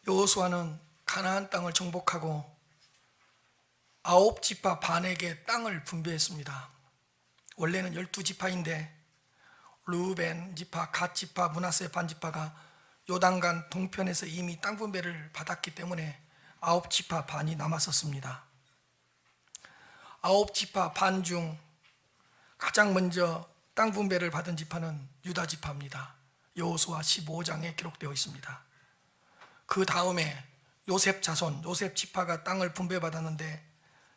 여호수아는 가나안 땅을 정복하고 9지파 반에게 땅을 분배했습니다. 원래는 12지파인데 르우벤 지파, 갓 지파, 므낫세 반 지파가 요단강 동편에서 이미 땅 분배를 받았기 때문에 9지파 반이 남았었습니다. 9지파 반 중 가장 먼저 땅 분배를 받은 지파는 유다 지파입니다. 여호수아 15장에 기록되어 있습니다. 그 다음에 요셉 자손, 요셉 지파가 땅을 분배받았는데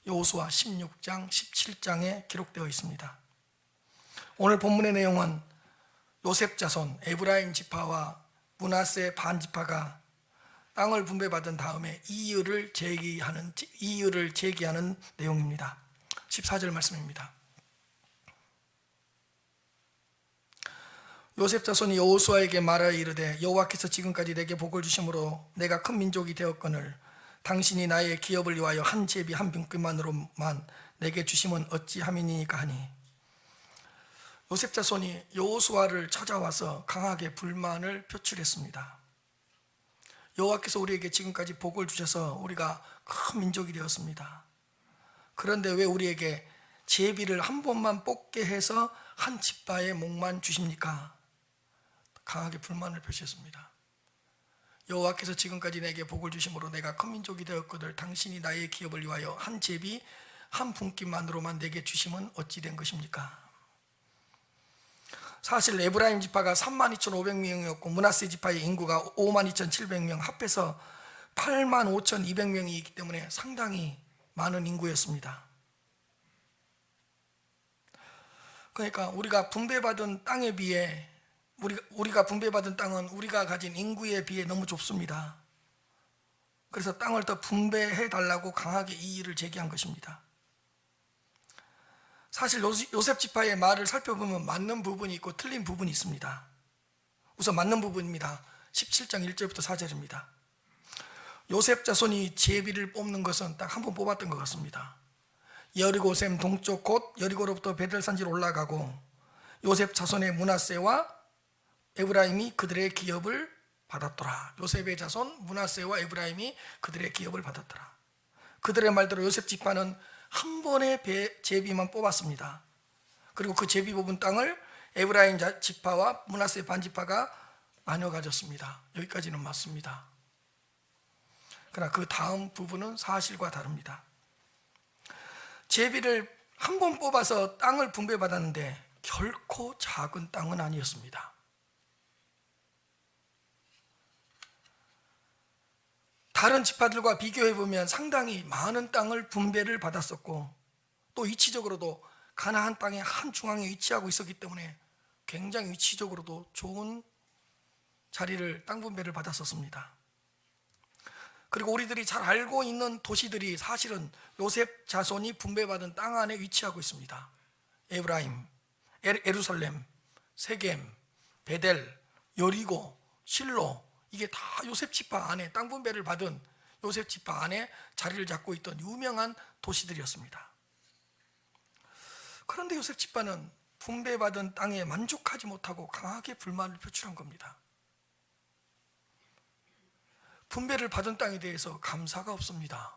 여호수아 16장, 17장에 기록되어 있습니다. 오늘 본문의 내용은 요셉 자손, 에브라임 지파와 므낫세 반 지파가 땅을 분배받은 다음에 이의를 제기하는 내용입니다. 14절 말씀입니다. 요셉 자손이 여호수아에게 말하여 이르되 여호와께서 지금까지 내게 복을 주심으로 내가 큰 민족이 되었거늘 당신이 나의 기업을 위하여 한 제비 한 빈꾼만으로만 내게 주심은 어찌함이니까 하니, 요셉 자손이 여호수아를 찾아와서 강하게 불만을 표출했습니다. 여호와께서 우리에게 지금까지 복을 주셔서 우리가 큰 민족이 되었습니다. 그런데 왜 우리에게 제비를 한 번만 뽑게 해서 한 지파의 목만 주십니까? 강하게 불만을 표시했습니다. 여호와께서 지금까지 내게 복을 주심으로 내가 큰 민족이 되었거늘 당신이 나의 기업을 위하여 한 제비 한 분깃만으로만 내게 주심은 어찌 된 것입니까? 사실 에브라임 지파가 32,500명이었고 므낫세 지파의 인구가 52,700명, 합해서 85,200명이기 때문에 상당히 많은 인구였습니다. 그러니까 우리가 분배받은 땅에 비해 우리가 분배받은 땅은 우리가 가진 인구에 비해 너무 좁습니다. 그래서 땅을 더 분배해 달라고 강하게 이의를 제기한 것입니다. 사실 요셉 지파의 말을 살펴보면 맞는 부분이 있고 틀린 부분이 있습니다. 우선 맞는 부분입니다. 17장 1절부터 4절입니다. 요셉 자손이 제비를 뽑는 것은 딱 한 번 뽑았던 것 같습니다. 여리고샘 동쪽 곧 여리고로부터 베델산지로 올라가고 요셉 자손의 므낫세와 에브라임이 그들의 기업을 받았더라. 요셉의 자손 므낫세와 에브라임이 그들의 기업을 받았더라. 그들의 말대로 요셉 지파는 한 번의 제비만 뽑았습니다. 그리고 그 제비 뽑은 땅을 에브라임 지파와 므낫세 반 지파가 나눠 가졌습니다. 여기까지는 맞습니다. 그러나 그 다음 부분은 사실과 다릅니다. 제비를 한 번 뽑아서 땅을 분배받았는데 결코 작은 땅은 아니었습니다. 다른 지파들과 비교해보면 상당히 많은 땅을 분배를 받았었고, 또 위치적으로도 가나안 땅의 한 중앙에 위치하고 있었기 때문에 굉장히 위치적으로도 좋은 자리를 땅 분배를 받았었습니다. 그리고 우리들이 잘 알고 있는 도시들이 사실은 요셉 자손이 분배받은 땅 안에 위치하고 있습니다. 에브라임, 예루살렘, 세겜, 베델, 여리고, 실로, 이게 다 요셉 지파 안에 땅 분배를 받은 요셉 지파 안에 자리를 잡고 있던 유명한 도시들이었습니다. 그런데 요셉 지파는 분배받은 땅에 만족하지 못하고 강하게 불만을 표출한 겁니다. 분배를 받은 땅에 대해서 감사가 없습니다.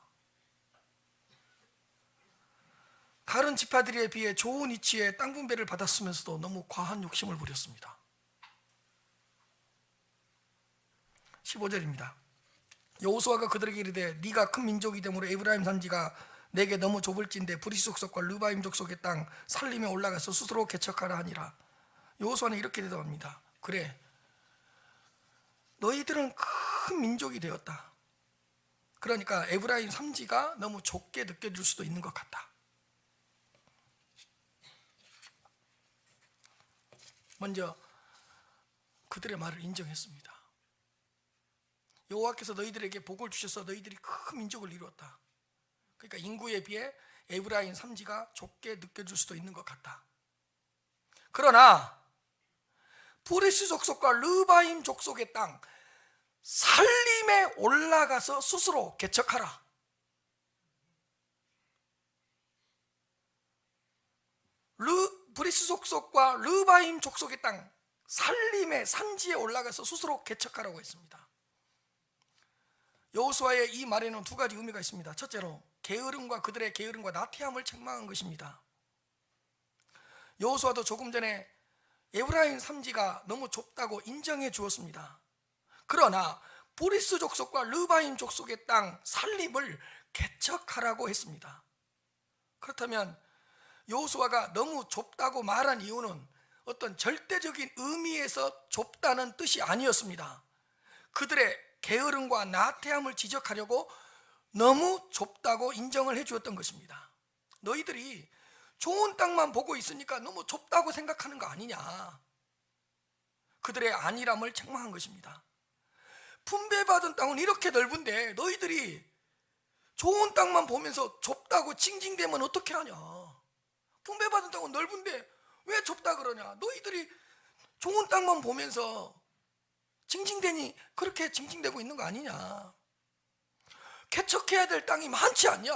다른 지파들에 비해 좋은 위치에 땅 분배를 받았으면서도 너무 과한 욕심을 부렸습니다. 15절입니다. 여호수아가 그들에게 이르되 네가 큰 민족이 되므로 에브라임 산지가 내게 너무 좁을진데 브리스 족속과 르바임 족속의 땅 살림에 올라가서 스스로 개척하라 하니라. 여호수아는 이렇게 대답합니다. 그래, 너희들은 큰 민족이 되었다. 그러니까 에브라임 산지가 너무 좁게 느껴질 수도 있는 것 같다. 먼저 그들의 말을 인정했습니다. 여호와께서 너희들에게 복을 주셔서 너희들이 큰 민족을 이루었다. 그러니까 인구에 비해 에브라임 산지가 좁게 느껴질 수도 있는 것 같다. 그러나 브리스 족속과 르바임 족속의 땅 살림에 올라가서 스스로 개척하라. 브리스 족속과 르바임 족속의 땅, '살림의 산지에 올라가서 스스로 개척하라.' 살림의 산지에 올라가서 스스로 개척하라고 했습니다. '살림의 산지에 올라가서 스스로 개척하라.' '살림의 산지에 올라가서 스스로 개척하라.' '살림의 산지에 올라가서 스스로 개척하라.' '살림의 산지에 올라가서 스스로 개척하라.' 여호수아의 이 말에는 두 가지 의미가 있습니다. 첫째로 게으름과 그들의 게으름과 나태함을 책망한 것입니다. 여호수아도 조금 전에 에브라임 산지가 너무 좁다고 인정해 주었습니다. 그러나 브리스 족속과 르바임 족속의 땅 살림을 개척하라고 했습니다. 그렇다면 여호수아가 너무 좁다고 말한 이유는 어떤 절대적인 의미에서 좁다는 뜻이 아니었습니다. 그들의 게으름과 나태함을 지적하려고 너무 좁다고 인정을 해 주었던 것입니다. 너희들이 좋은 땅만 보고 있으니까 너무 좁다고 생각하는 거 아니냐, 그들의 안일함을 책망한 것입니다. 분배받은 땅은 이렇게 넓은데 너희들이 좋은 땅만 보면서 좁다고 징징대면 어떻게 하냐. 분배받은 땅은 넓은데 왜 좁다 그러냐. 너희들이 좋은 땅만 보면서 징징대니 그렇게 징징대고 있는 거 아니냐. 개척해야 될 땅이 많지 않냐.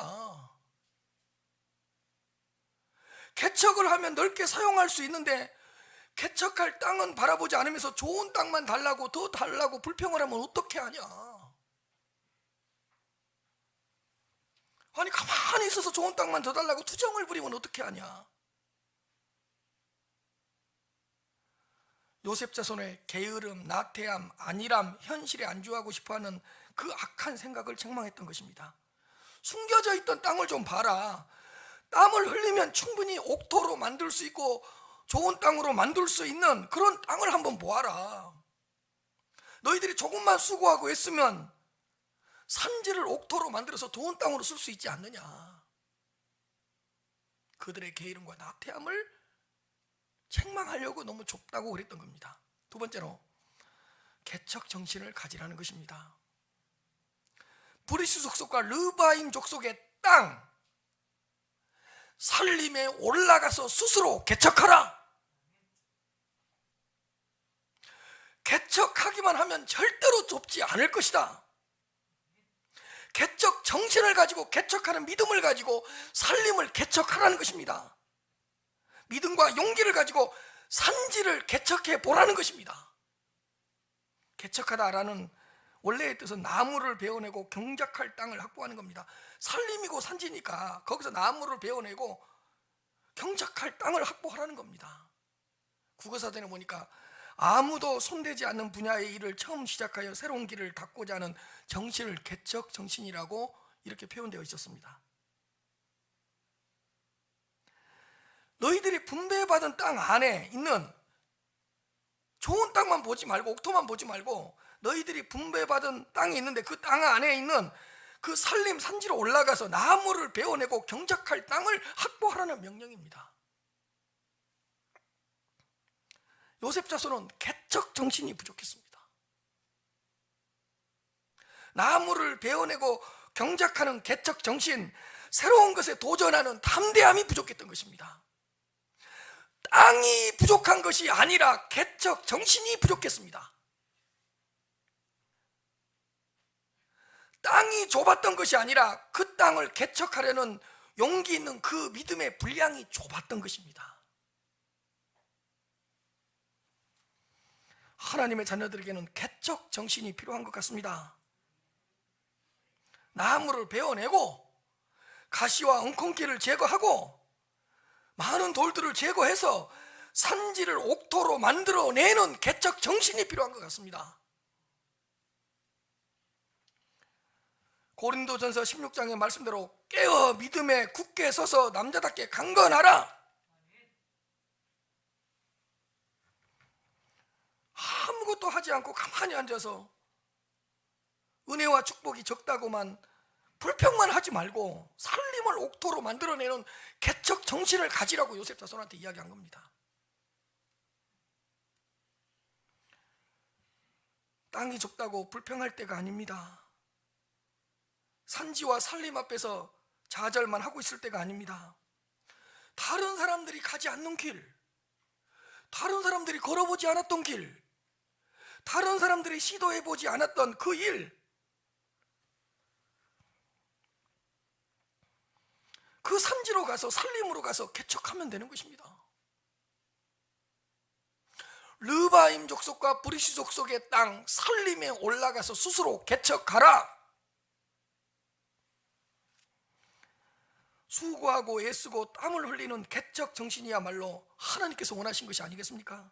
개척을 하면 넓게 사용할 수 있는데 개척할 땅은 바라보지 않으면서 좋은 땅만 달라고, 더 달라고 불평을 하면 어떻게 하냐. 아니 가만히 있어서 좋은 땅만 더 달라고 투정을 부리면 어떻게 하냐. 요셉 자손의 게으름, 나태함, 안일함, 현실에 안주하고 싶어하는 그 악한 생각을 책망했던 것입니다. 숨겨져 있던 땅을 좀 봐라. 땀을 흘리면 충분히 옥토로 만들 수 있고 좋은 땅으로 만들 수 있는 그런 땅을 한번 보아라. 너희들이 조금만 수고하고 했으면 산지를 옥토로 만들어서 좋은 땅으로 쓸 수 있지 않느냐. 그들의 게으름과 나태함을 책망하려고 너무 좁다고 그랬던 겁니다. 두 번째로 개척 정신을 가지라는 것입니다. 브리스 족속과 르바임 족속의 땅 살림에 올라가서 스스로 개척하라. 개척하기만 하면 절대로 좁지 않을 것이다. 개척 정신을 가지고 개척하는 믿음을 가지고 살림을 개척하라는 것입니다. 믿음과 용기를 가지고 산지를 개척해 보라는 것입니다. 개척하다라는 원래의 뜻은 나무를 베어내고 경작할 땅을 확보하는 겁니다. 산림이고 산지니까 거기서 나무를 베어내고 경작할 땅을 확보하라는 겁니다. 국어사전에 보니까 아무도 손대지 않는 분야의 일을 처음 시작하여 새로운 길을 닫고자 하는 정신을 개척 정신이라고 이렇게 표현되어 있었습니다. 너희들이 분배받은 땅 안에 있는 좋은 땅만 보지 말고 옥토만 보지 말고 너희들이 분배받은 땅이 있는데 그 땅 안에 있는 그 산림 산지로 올라가서 나무를 베어내고 경작할 땅을 확보하라는 명령입니다. 요셉 자손은 개척 정신이 부족했습니다. 나무를 베어내고 경작하는 개척 정신, 새로운 것에 도전하는 담대함이 부족했던 것입니다. 땅이 부족한 것이 아니라 개척 정신이 부족했습니다. 땅이 좁았던 것이 아니라 그 땅을 개척하려는 용기 있는 그 믿음의 분량이 좁았던 것입니다. 하나님의 자녀들에게는 개척 정신이 필요한 것 같습니다. 나무를 베어내고 가시와 엉겅퀴를 제거하고 많은 돌들을 제거해서 산지를 옥토로 만들어내는 개척 정신이 필요한 것 같습니다. 고린도전서 16장의 말씀대로 깨어 믿음에 굳게 서서 남자답게 강건하라. 아무것도 하지 않고 가만히 앉아서 은혜와 축복이 적다고만 불평만 하지 말고 살림을 옥토로 만들어내는 개척 정신을 가지라고 요셉 자손한테 이야기한 겁니다. 땅이 좁다고 불평할 때가 아닙니다. 산지와 살림 앞에서 좌절만 하고 있을 때가 아닙니다. 다른 사람들이 가지 않는 길, 다른 사람들이 걸어보지 않았던 길, 다른 사람들이 시도해보지 않았던 그 일, 그 산지로 가서 살림으로 가서 개척하면 되는 것입니다. 르바임 족속과 브리스 족속의 땅 살림에 올라가서 스스로 개척하라. 수고하고 애쓰고 땀을 흘리는 개척 정신이야말로 하나님께서 원하신 것이 아니겠습니까?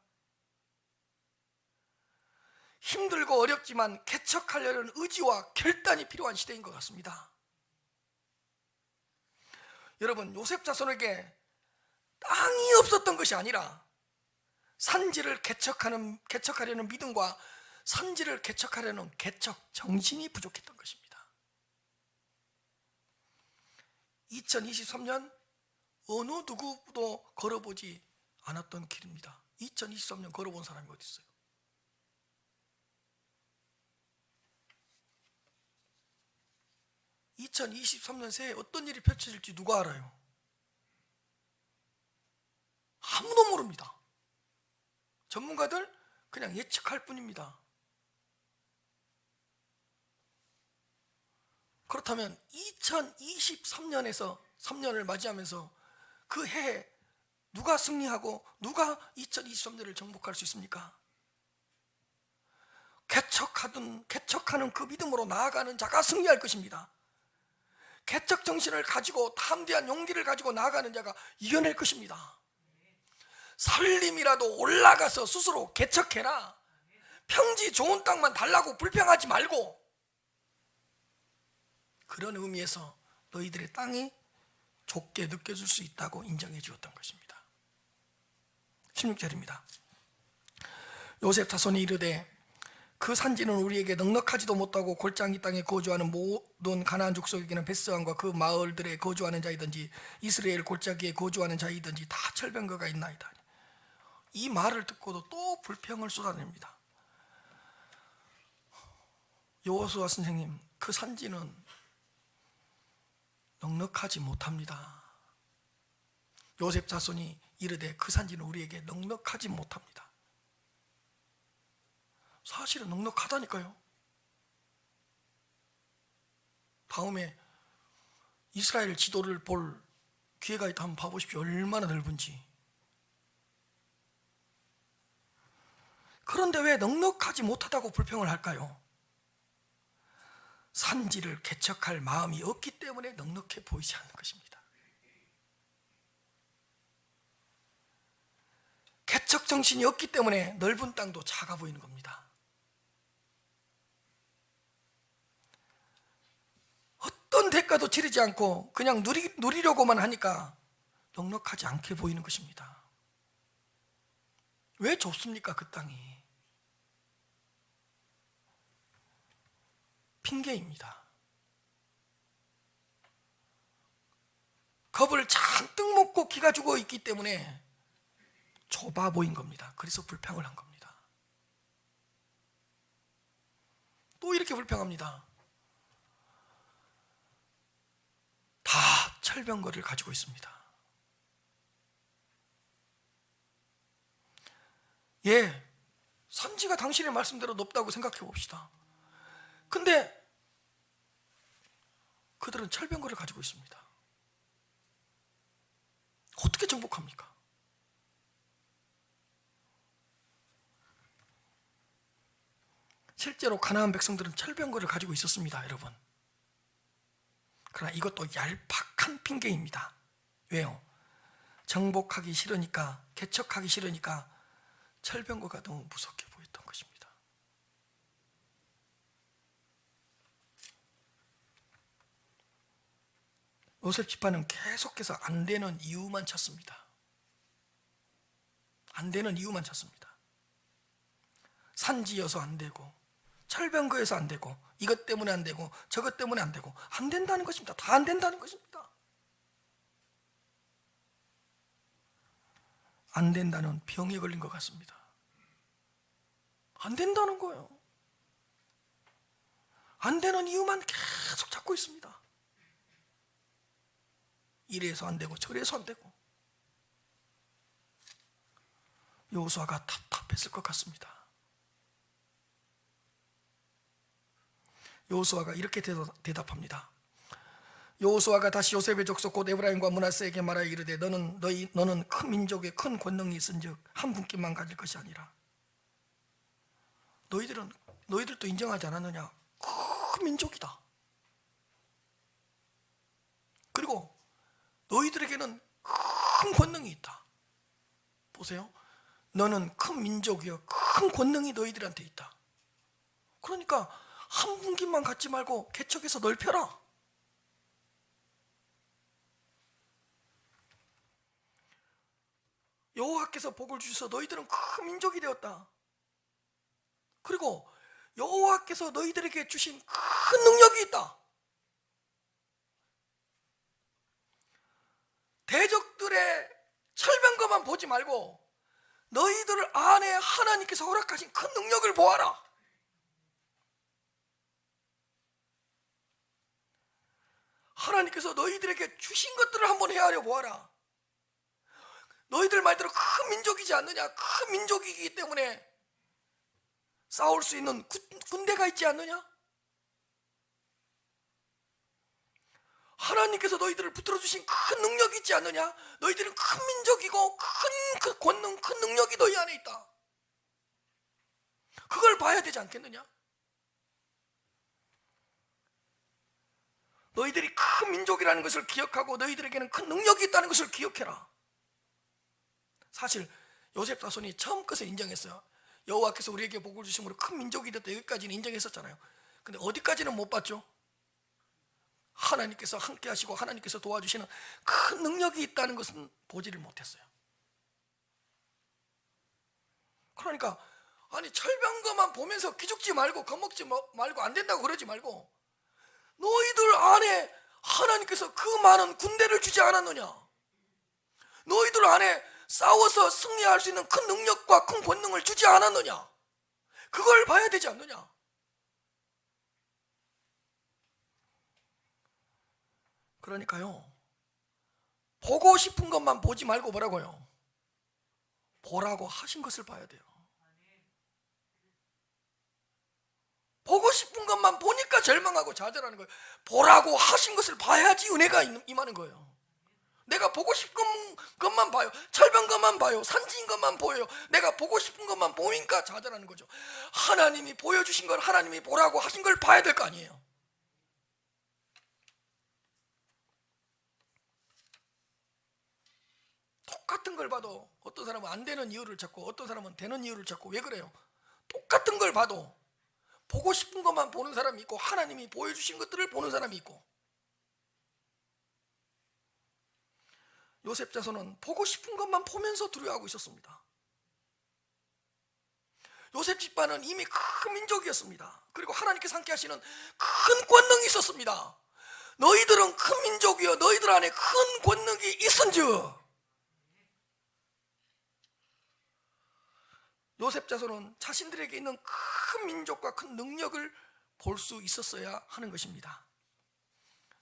힘들고 어렵지만 개척하려는 의지와 결단이 필요한 시대인 것 같습니다. 여러분, 요셉 자손에게 땅이 없었던 것이 아니라 산지를 개척하려는 믿음과 산지를 개척하려는 개척 정신이 부족했던 것입니다. 2023년 어느 누구도 걸어보지 않았던 길입니다. 2023년 걸어본 사람이 어디 있어요? (2023년) 새해 어떤 일이 펼쳐질지 누가 알아요? 아무도 모릅니다. 전문가들 그냥 예측할 뿐입니다. 그렇다면 2023년에서 3년을 맞이하면서 그 해에 누가 승리하고 누가 2023년을 정복할 수 있습니까? 개척하는 그 믿음으로 나아가는 자가 승리할 것입니다. 개척 정신을 가지고 담대한 용기를 가지고 나아가는 자가 이겨낼 것입니다. 살림이라도 올라가서 스스로 개척해라. 평지 좋은 땅만 달라고 불평하지 말고, 그런 의미에서 너희들의 땅이 좁게 느껴질 수 있다고 인정해 주었던 것입니다. 16절입니다. 요셉 자손이 이르되 그 산지는 우리에게 넉넉하지도 못하고 골짜기 땅에 거주하는 모든 가나안 족속에게는 벳스왕과 그 마을들에 거주하는 자이든지 이스라엘 골짜기에 거주하는 자이든지 다 철병거가 있나이다. 이 말을 듣고도 또 불평을 쏟아냅니다. 여호수아 선생님, 그 산지는 넉넉하지 못합니다. 요셉 자손이 이르되 그 산지는 우리에게 넉넉하지 못합니다. 사실은 넉넉하다니까요. 다음에 이스라엘 지도를 볼 기회가 있다 한번 봐보십시오. 얼마나 넓은지. 그런데 왜 넉넉하지 못하다고 불평을 할까요? 산지를 개척할 마음이 없기 때문에 넉넉해 보이지 않는 것입니다. 개척 정신이 없기 때문에 넓은 땅도 작아 보이는 겁니다. 어떤 대가도 치르지 않고 그냥 누리려고만 하니까 넉넉하지 않게 보이는 것입니다. 왜 좁습니까? 그 땅이 핑계입니다. 겁을 잔뜩 먹고 기가 죽어 있기 때문에 좁아 보인 겁니다. 그래서 불평을 한 겁니다. 또 이렇게 불평합니다. 다 철병거를 가지고 있습니다. 예, 산지가 당신의 말씀대로 높다고 생각해 봅시다. 근데 그들은 철병거를 가지고 있습니다. 어떻게 정복합니까? 실제로 가나안 백성들은 철병거를 가지고 있었습니다, 여러분. 그러나 이것도 얄팍한 핑계입니다. 왜요? 정복하기 싫으니까, 개척하기 싫으니까 철병거가 너무 무섭게 보였던 것입니다. 요셉 지파는 계속해서 안 되는 이유만 찾습니다. 안 되는 이유만 찾습니다. 산지여서 안 되고, 철병거에서 안 되고, 이것 때문에 안 되고, 저것 때문에 안 되고, 안 된다는 것입니다. 다 안 된다는 것입니다. 안 된다는 병에 걸린 것 같습니다. 안 된다는 거예요. 안 되는 이유만 계속 찾고 있습니다. 이래서 안 되고 저래서 안 되고. 여호수아가 답답했을 것 같습니다. 여호수아가 이렇게 대답합니다. 여호수아가 다시 요셉의 족속 곧 에브라임과 므낫세에게 말하여 이르되 너는 큰 민족에 큰 권능이 있은즉 한 분께만 가질 것이 아니라 너희들도 인정하지 않았느냐? 큰 민족이다. 그리고 너희들에게는 큰 권능이 있다. 보세요. 너는 큰 민족이여 큰 권능이 너희들한테 있다. 그러니까 한 분기만 갖지 말고 개척해서 넓혀라. 여호와께서 복을 주셔서 너희들은 큰 민족이 되었다. 그리고 여호와께서 너희들에게 주신 큰 능력이 있다. 대적들의 철병거만 보지 말고 너희들 안에 하나님께서 허락하신 큰 능력을 보아라. 하나님께서 너희들에게 주신 것들을 한번 헤아려 보아라. 너희들 말대로 큰 민족이지 않느냐? 큰 민족이기 때문에 싸울 수 있는 군대가 있지 않느냐? 하나님께서 너희들을 붙들어 주신 큰 능력이 있지 않느냐? 너희들은 큰 민족이고 큰 권능, 큰 능력이 너희 안에 있다. 그걸 봐야 되지 않겠느냐? 너희들이 큰 민족이라는 것을 기억하고 너희들에게는 큰 능력이 있다는 것을 기억해라. 사실 요셉 자손이 처음 것을 인정했어요. 여호와께서 우리에게 복을 주심으로 큰 민족이 됐다. 여기까지는 인정했었잖아요. 근데 어디까지는 못 봤죠? 하나님께서 함께 하시고 하나님께서 도와주시는 큰 능력이 있다는 것은 보지를 못했어요. 그러니까 아니 철병거만 보면서 기죽지 말고 겁먹지 말고 안 된다고 그러지 말고 너희들 안에 하나님께서 그 많은 군대를 주지 않았느냐? 너희들 안에 싸워서 승리할 수 있는 큰 능력과 큰 권능을 주지 않았느냐? 그걸 봐야 되지 않느냐? 그러니까요, 보고 싶은 것만 보지 말고 뭐라고요? 보라고 하신 것을 봐야 돼요. 보고 싶은 것만 보니까 절망하고 좌절하는 거예요. 보라고 하신 것을 봐야지 은혜가 임하는 거예요. 내가 보고 싶은 것만 봐요. 철병것만 봐요. 산지인 것만 보여요. 내가 보고 싶은 것만 보니까 좌절하는 거죠. 하나님이 보여주신 걸 하나님이 보라고 하신 걸 봐야 될 거 아니에요. 똑같은 걸 봐도 어떤 사람은 안 되는 이유를 찾고 어떤 사람은 되는 이유를 찾고 왜 그래요? 똑같은 걸 봐도 보고 싶은 것만 보는 사람이 있고 하나님이 보여주신 것들을 보는 사람이 있고, 요셉 자손은 보고 싶은 것만 보면서 두려워하고 있었습니다. 요셉 집안은 이미 큰 민족이었습니다. 그리고 하나님께서 함께 하시는 큰 권능이 있었습니다. 너희들은 큰 민족이여 너희들 안에 큰 권능이 있은즉. 요셉 자손은 자신들에게 있는 큰 민족과 큰 능력을 볼 수 있었어야 하는 것입니다.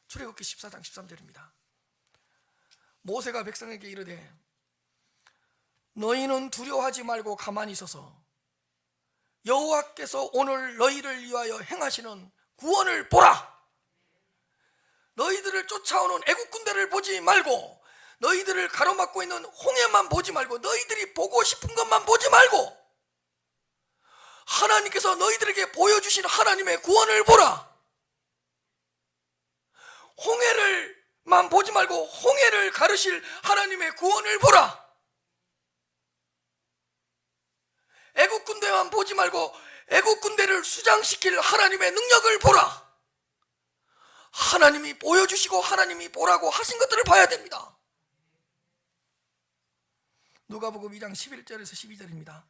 출애굽기 14장 13절입니다. 모세가 백성에게 이르되 너희는 두려워하지 말고 가만히 있어서 여호와께서 오늘 너희를 위하여 행하시는 구원을 보라. 너희들을 쫓아오는 애국 군대를 보지 말고 너희들을 가로막고 있는 홍해만 보지 말고 너희들이 보고 싶은 것만 보지 말고 하나님께서 너희들에게 보여주신 하나님의 구원을 보라. 홍해를만 보지 말고 홍해를 가르실 하나님의 구원을 보라. 애국 군대만 보지 말고 애국 군대를 수장시킬 하나님의 능력을 보라. 하나님이 보여주시고 하나님이 보라고 하신 것들을 봐야 됩니다. 누가복음 2장 11절에서 12절입니다.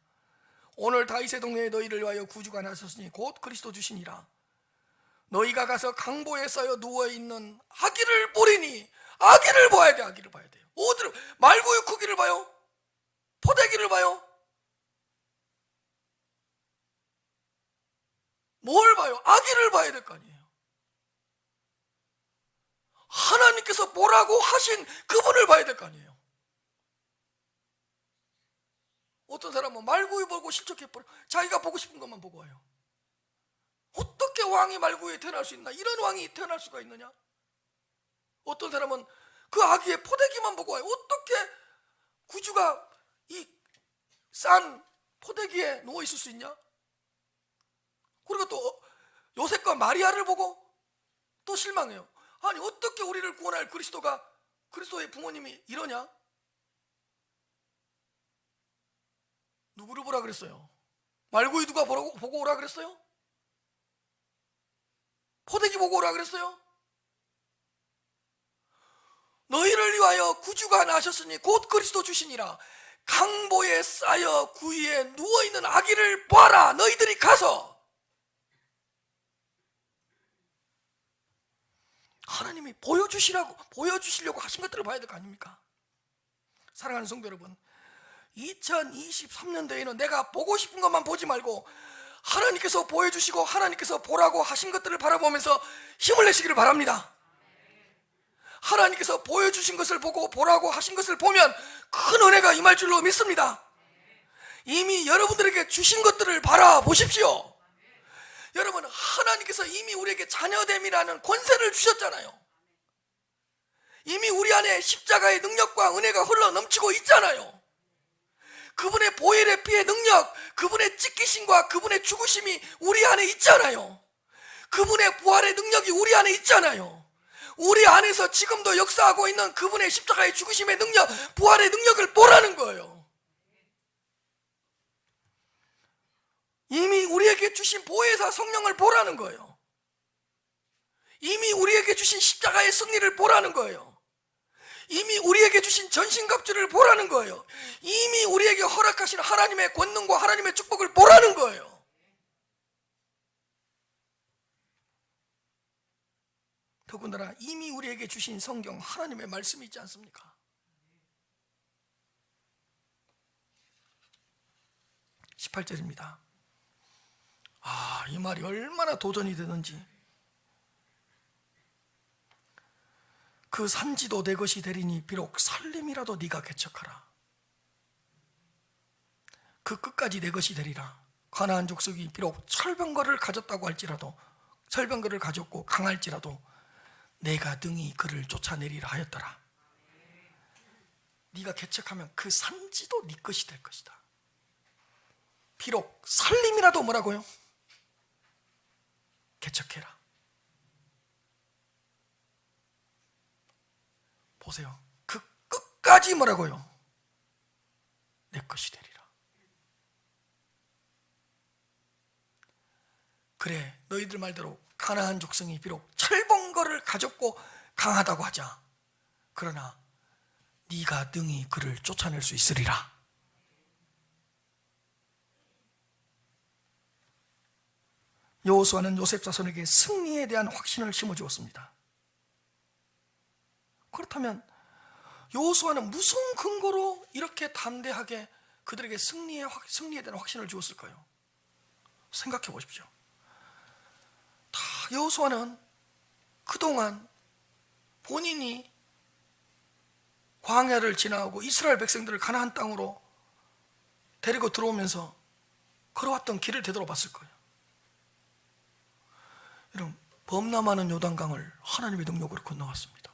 오늘 다윗의 동네에 너희를 위하여 구주가 나섰으니 곧 그리스도 주시니라. 너희가 가서 강보에 쌓여 누워있는 아기를 보리니, 아기를 봐야 돼. 아기를 봐야 돼요. 어디를? 말구유 크기를 봐요? 포대기를 봐요? 뭘 봐요? 아기를 봐야 될 거 아니에요. 하나님께서 보라고 하신 그분을 봐야 될 거 아니에요. 어떤 사람은 말구유 보고 실족해버려. 자기가 보고 싶은 것만 보고 와요. 어떻게 왕이 말구유에 태어날 수 있나? 이런 왕이 태어날 수가 있느냐? 어떤 사람은 그 아기의 포대기만 보고 와요. 어떻게 구주가 이 싼 포대기에 누워있을 수 있냐? 그리고 또 요셉과 마리아를 보고 또 실망해요. 아니 어떻게 우리를 구원할 그리스도가 그리스도의 부모님이 이러냐? 누구를 보라 그랬어요? 말고이 누가 보고 오라 그랬어요? 포대기 보고 오라 그랬어요? 너희를 위하여 구주가 나셨으니 곧 그리스도 주시니라. 강보에 쌓여 구위에 누워있는 아기를 보아라. 너희들이 가서. 하나님이 보여주시려고 하신 것들을 봐야 될 거 아닙니까? 사랑하는 성도 여러분, 2023년도에는 내가 보고 싶은 것만 보지 말고 하나님께서 보여주시고 하나님께서 보라고 하신 것들을 바라보면서 힘을 내시기를 바랍니다. 하나님께서 보여주신 것을 보고 보라고 하신 것을 보면 큰 은혜가 임할 줄로 믿습니다. 이미 여러분들에게 주신 것들을 바라보십시오. 여러분, 하나님께서 이미 우리에게 자녀됨이라는 권세를 주셨잖아요. 이미 우리 안에 십자가의 능력과 은혜가 흘러 넘치고 있잖아요. 그분의 보혈의 피의 능력, 그분의 찢기심과 그분의 죽으심이 우리 안에 있잖아요. 그분의 부활의 능력이 우리 안에 있잖아요. 우리 안에서 지금도 역사하고 있는 그분의 십자가의 죽으심의 능력, 부활의 능력을 보라는 거예요. 이미 우리에게 주신 보혜사 성령을 보라는 거예요. 이미 우리에게 주신 십자가의 승리를 보라는 거예요. 이미 우리에게 주신 전신갑주를 보라는 거예요. 이미 우리에게 허락하신 하나님의 권능과 하나님의 축복을 보라는 거예요. 더군다나 이미 우리에게 주신 성경, 하나님의 말씀이 있지 않습니까? (18절입니다) 이 말이 얼마나 도전이 되는지. 그 산지도 내 것이 되리니 비록 살림이라도 네가 개척하라. 그 끝까지 내 것이 되리라. 가나안 족속이 비록 철병거를 가졌다고 할지라도, 철병거를 가졌고 강할지라도 내가 능히 그를 쫓아내리라 하였더라. 네가 개척하면 그 산지도 네 것이 될 것이다. 비록 살림이라도 뭐라고요? 개척해라. 보세요. 그 끝까지 뭐라고요? 내 것이 되리라. 그래, 너희들 말대로 가나안 족성이 비록 철봉거를 가졌고 강하다고 하자. 그러나 네가 능히 그를 쫓아낼 수 있으리라. 여호수아는 요셉 자손에게 승리에 대한 확신을 심어주었습니다. 그렇다면 여호수아는 무슨 근거로 이렇게 담대하게 그들에게 승리에 대한 확신을 주었을까요? 생각해 보십시오. 여호수아는 그동안 본인이 광야를 지나고 이스라엘 백성들을 가나안 땅으로 데리고 들어오면서 걸어왔던 길을 되돌아봤을 거예요. 여러분, 범람하는 요단강을 하나님의 능력으로 건너왔습니다.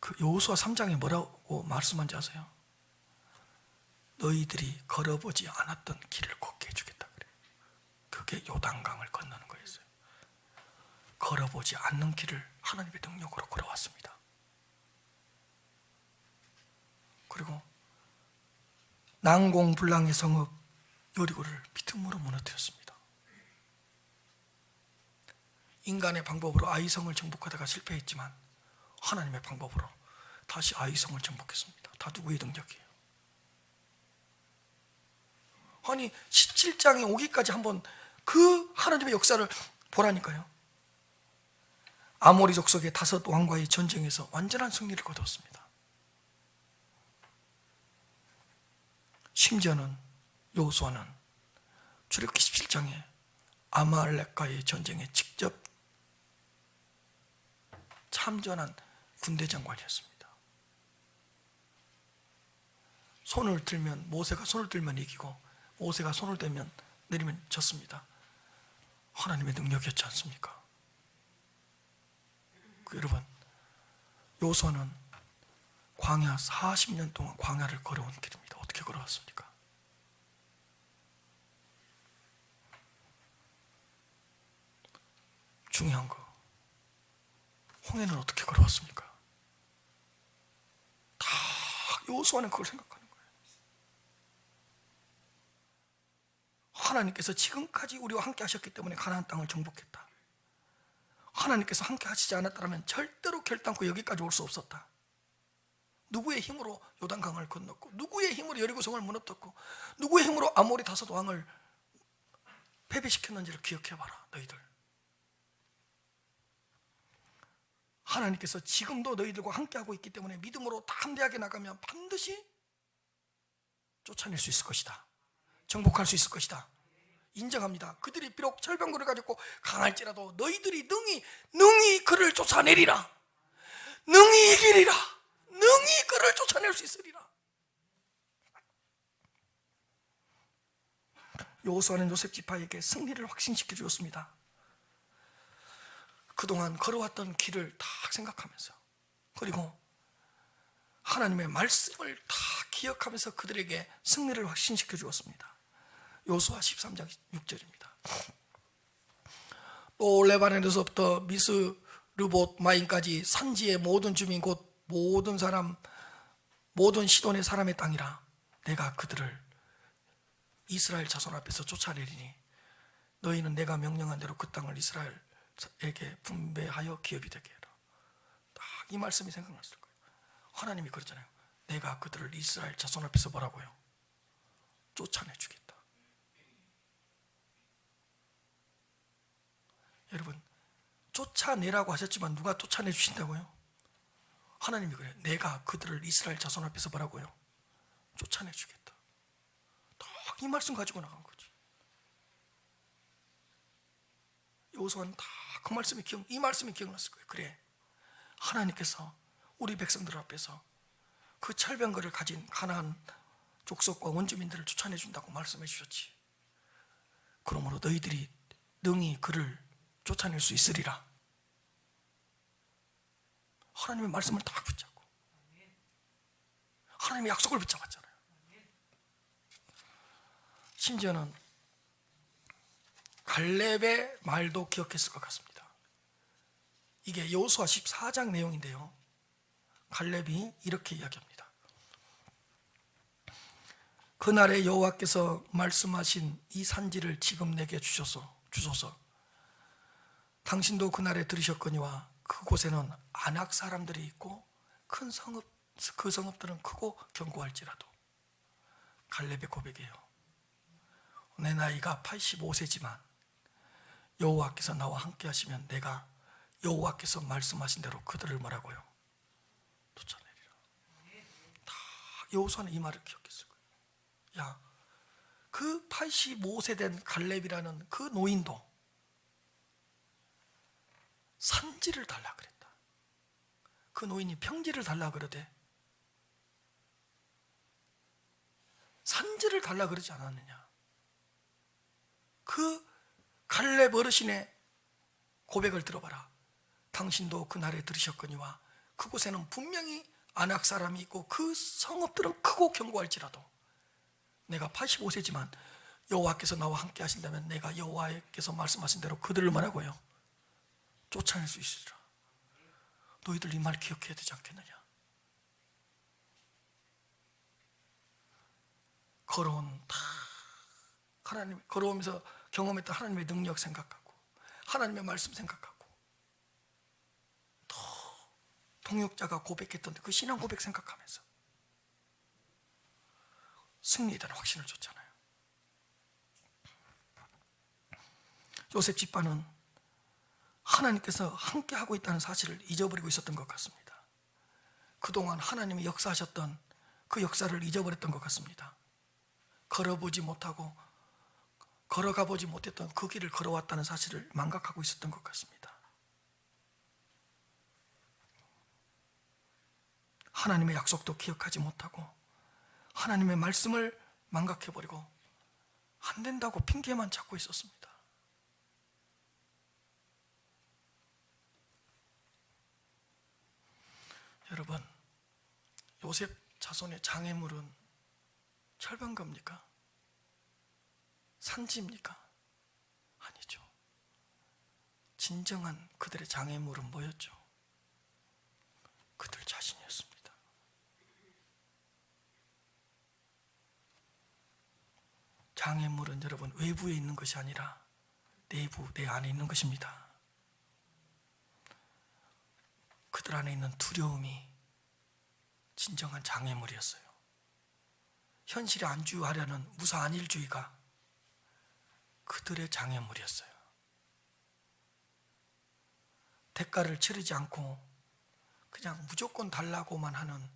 그 여호수아 3장에 뭐라고 말씀한지 아세요? 너희들이 걸어보지 않았던 길을 걷게 해주겠다 그래요. 그게 요단강을 건너는 거였어요. 걸어보지 않는 길을 하나님의 능력으로 걸어왔습니다. 그리고 난공불락의 성읍 여리고를 믿음으로 무너뜨렸습니다. 인간의 방법으로 아이성을 정복하다가 실패했지만 하나님의 방법으로 다시 아이성을 정복했습니다. 다 누구의 능력이에요? 아니 17장에 오기까지 한번 그 하나님의 역사를 보라니까요. 아모리 족속의 5 왕과의 전쟁에서 완전한 승리를 거두었습니다. 심지어는 여호수아는 출애굽기 17장에 아말렉과의 전쟁에 직접 참전한 군대 장관이었습니다. 손을 들면, 모세가 손을 들면 이기고 모세가 손을 대면 내리면 졌습니다. 하나님의 능력이었지 않습니까? 여러분, 여호수아는 광야 40년 동안 광야를 걸어온 길입니다. 어떻게 걸어왔습니까? 중요한 거, 홍해는 어떻게 걸어왔습니까? 다 여호수아는 그걸 생각하는 거예요. 하나님께서 지금까지 우리와 함께 하셨기 때문에 가나안 땅을 정복했다. 하나님께서 함께 하시지 않았다면 절대로 결단코 여기까지 올 수 없었다. 누구의 힘으로 요단강을 건넜고, 누구의 힘으로 여리고성을 무너뜨렸고, 누구의 힘으로 아모리 다섯 왕을 패배시켰는지를 기억해봐라. 너희들, 하나님께서 지금도 너희들과 함께하고 있기 때문에 믿음으로 담대하게 나가면 반드시 쫓아낼 수 있을 것이다. 정복할 수 있을 것이다. 인정합니다. 그들이 비록 철병거를 가졌고 강할지라도 너희들이 능히 그를 쫓아내리라. 능히 이기리라. 능히 그를 쫓아낼 수 있으리라. 여호수아는 요셉 지파에게 승리를 확신시켜 주었습니다. 그동안 걸어왔던 길을 다 생각하면서, 그리고 하나님의 말씀을 다 기억하면서 그들에게 승리를 확신시켜 주었습니다. 여호수아 13장 6절입니다. 또 레바논에서부터 미스르봇 마임까지 산지의 모든 주민 곧 모든 사람, 모든 시돈의 사람의 땅이라. 내가 그들을 이스라엘 자손 앞에서 쫓아내리니 너희는 내가 명령한 대로 그 땅을 이스라엘에게 분배하여 기업이 되게 해라. 딱 이 말씀이 생각났을 거예요. 하나님이 그러잖아요. 내가 그들을 이스라엘 자손 앞에서 뭐라고요? 쫓아내주겠다. 여러분, 쫓아내라고 하셨지만 누가 쫓아내 주신다고요? 하나님이 그래요. 내가 그들을 이스라엘 자손 앞에서 뭐라고요? 쫓아내 주겠다. 딱 이 말씀 가지고 나간 거지. 여호수아는 다 그 말씀이 이 말씀이 기억났을 거예요. 그래, 하나님께서 우리 백성들 앞에서 그 철병거를 가진 가나안 족속과 원주민들을 쫓아내 준다고 말씀해 주셨지. 그러므로 너희들이 능히 그를 쫓아낼 수 있으리라. 하나님의 말씀을 딱 붙잡고 하나님의 약속을 붙잡았잖아요. 심지어는 갈렙의 말도 기억했을 것 같습니다. 이게 여호수아 14장 내용인데요, 갈렙이 이렇게 이야기합니다. 그날에 여호와께서 말씀하신 이 산지를 지금 내게 주소서. 당신도 그날에 들으셨거니와 그곳에는 아낙 사람들이 있고 큰 성읍, 그 성읍들은 크고 견고할지라도. 갈렙의 고백이에요. 내 나이가 85세지만 여호와께서 나와 함께 하시면 내가 여호와께서 말씀하신 대로 그들을 뭐라고요? 쫓아내리라. 다 여호수아는 이 말을 기억했을 거예요. 야, 그 85세 된 갈렙이라는 그 노인도 산지를 달라 그랬다. 그 노인이 평지를 달라 그러되 산지를 달라 그러지 않았느냐. 그 갈렙 어르신의 고백을 들어봐라. 당신도 그날에 들으셨거니와 그곳에는 분명히 아낙 사람이 있고 그 성읍들은 크고 견고할지라도 내가 85세지만 여호와께서 나와 함께 하신다면 내가 여호와께서 말씀하신 대로 그들을 뭐라고요? 쫓아낼 수 있으리라. 너희들 이 말 기억해야 되지 않겠느냐. 걸어오면서 경험했던 하나님의 능력 생각하고 하나님의 말씀 생각하고 또 동역자가 고백했던 그 신앙 고백 생각하면서 승리에 대한 확신을 줬잖아요. 요셉 집안은 하나님께서 함께하고 있다는 사실을 잊어버리고 있었던 것 같습니다. 그동안 하나님이 역사하셨던 그 역사를 잊어버렸던 것 같습니다. 걸어가 보지 못했던 그 길을 걸어왔다는 사실을 망각하고 있었던 것 같습니다. 하나님의 약속도 기억하지 못하고 하나님의 말씀을 망각해버리고 안 된다고 핑계만 찾고 있었습니다. 여러분, 요셉 자손의 장애물은 철병거입니까? 산지입니까? 아니죠. 진정한 그들의 장애물은 뭐였죠? 그들 자신이었습니다. 장애물은 여러분 외부에 있는 것이 아니라 내부, 내 안에 있는 것입니다. 그들 안에 있는 두려움이 진정한 장애물이었어요. 현실에 안주하려는 무사한 일주의가 그들의 장애물이었어요. 대가를 치르지 않고 그냥 무조건 달라고만 하는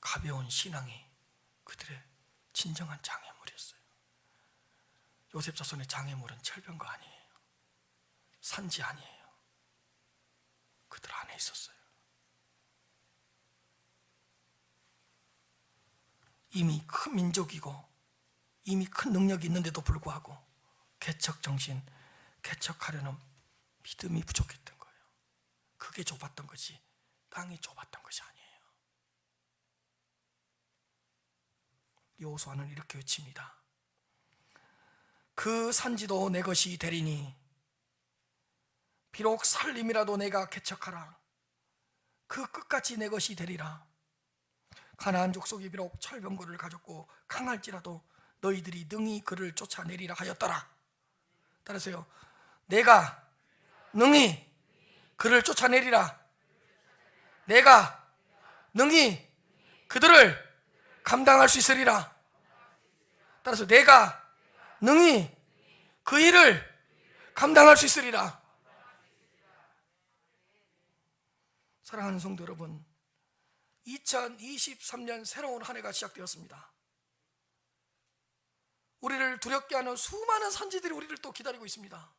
가벼운 신앙이 그들의 진정한 장애물이었어요. 요셉 자손의 장애물은 철병거 아니에요. 산지 아니에요. 그들 안에 있었어요. 이미 큰 민족이고 이미 큰 능력이 있는데도 불구하고 개척정신, 개척하려는 믿음이 부족했던 거예요. 그게 좁았던 것이, 땅이 좁았던 것이 아니에요. 여호수아는 이렇게 외칩니다. 그 산지도 내 것이 되리니 비록 살림이라도 내가 개척하라. 그 끝까지 내 것이 되리라. 가나안 족속이 비록 철병거를 가졌고 강할지라도 너희들이 능히 그를 쫓아내리라 하였더라. 따라서요, 내가 능히 그를 쫓아내리라. 내가 능히 그들을 감당할 수 있으리라. 따라서 내가 능히 그 일을 감당할 수 있으리라. 사랑하는 성도 여러분, 2023년 새로운 한 해가 시작되었습니다. 우리를 두렵게 하는 수많은 산지들이 우리를 또 기다리고 있습니다.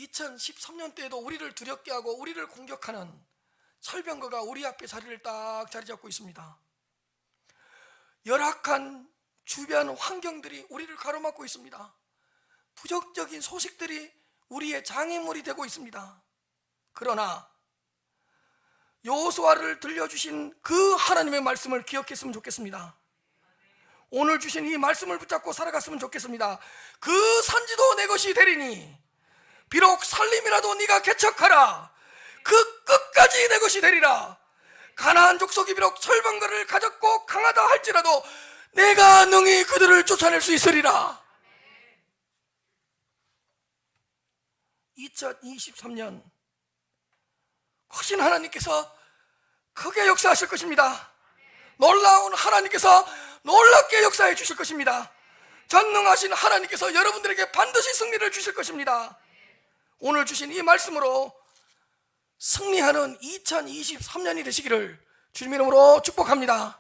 2013년 때에도 우리를 두렵게 하고 우리를 공격하는 철병거가 우리 앞에 자리를 딱 자리 잡고 있습니다. 열악한 주변 환경들이 우리를 가로막고 있습니다. 부정적인 소식들이 우리의 장애물이 되고 있습니다. 그러나 여호수아를 들려주신 그 하나님의 말씀을 기억했으면 좋겠습니다. 오늘 주신 이 말씀을 붙잡고 살아갔으면 좋겠습니다. 그 산지도 내 것이 되리니 비록 살림이라도 네가 개척하라. 그 끝까지 내 것이 되리라. 가나안 족속이 비록 철병거를 가졌고 강하다 할지라도 내가 능히 그들을 쫓아낼 수 있으리라. 2023년 훨씬 하나님께서 크게 역사하실 것입니다. 놀라운 하나님께서 놀랍게 역사해 주실 것입니다. 전능하신 하나님께서 여러분들에게 반드시 승리를 주실 것입니다. 오늘 주신 이 말씀으로 승리하는 2023년이 되시기를 주님 이름으로 축복합니다.